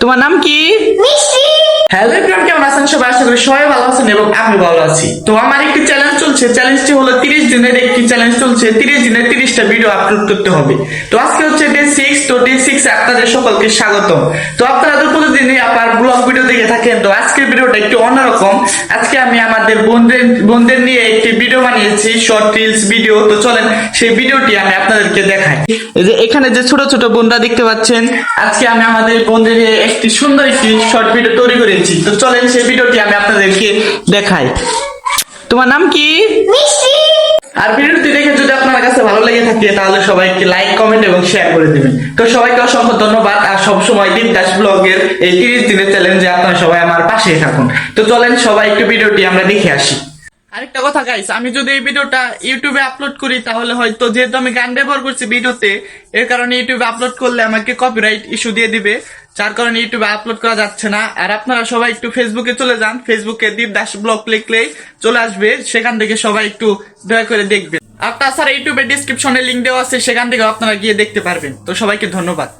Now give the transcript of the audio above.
তোমার নাম কি? হ্যালো এভরিওয়ান, কেমন আছেন সবাই? আশা করি সবাই ভালো আছেন এবং আমি ভালো আছি। তো আমার একটি চ্যালেঞ্জ চলছে, চ্যালেঞ্জটি হলো 30 দিনের একটি চ্যালেঞ্জ চলছে। 30 দিনে 30টা ভিডিও আপলোড করতে হবে। তো আজকে হচ্ছে ডে 6। তো ডে 6 আপনাদের সকলকে স্বাগতম। তো আপনারা তো প্রতিদিনই আপনার ব্লগ ভিডিও দেখে থাকেন। তো আজকের ভিডিওটা একটু অন্যরকম। আজকে আমি আমাদের বোনদের নিয়ে একটি ভিডিও বানিয়েছি, শর্ট রিলস ভিডিও। তো চলেন সেই ভিডিওটি আমি আপনাদেরকে দেখাই। এই যে এখানে যে ছোট ছোট বোনরা দেখতে পাচ্ছেন, আজকে আমি আমাদের বোনদের নিয়ে একটি সুন্দর একটি শর্ট ভিডিও তৈরি করেছি। তো চলেন সেই ভিডিওটি আমি আপনাদেরকে দেখাই। তোমার নাম কি? আর ভিডিওটি দেখে যদি আপনার কাছে ভালো লেগে থাকে তাহলে সবাইকে লাইক, কমেন্ট এবং শেয়ার করে দিবেন। তো সবাইকে অসংখ্য ধন্যবাদ। আর সবসময় দীপদাস ব্লগের এই 30 দিনের চ্যালেঞ্জে আপনারা সবাই আমার পাশে থাকুন। তো চলেন সবাই একটু ভিডিওটি আমরা দেখে আসি। আরেকটা কথা গাইস, আমি যদি এই ভিডিওটা ইউটিউবে আপলোড করি তাহলে হয়তো, যেহেতু আমি গান ব্যবহার করছি ভিডিওতে, এর কারণে ইউটিউবে আপলোড করলে আমাকে কপিরাইট ইস্যু দিয়ে দিবে, যার কারণে ইউটিউবে আপলোড করা যাচ্ছে না। আর আপনারা সবাই একটু ফেসবুকে চলে যান, ফেসবুকে দীপদাস ব্লগ লিখলেই চলে আসবে, সেখান থেকে সবাই একটু দয়া করে দেখবেন। আর তাছাড়া ইউটিউবে ডিসক্রিপশনে লিংক দেওয়া আছে, সেখান থেকে আপনারা গিয়ে দেখতে পারবেন। তো সবাইকে ধন্যবাদ।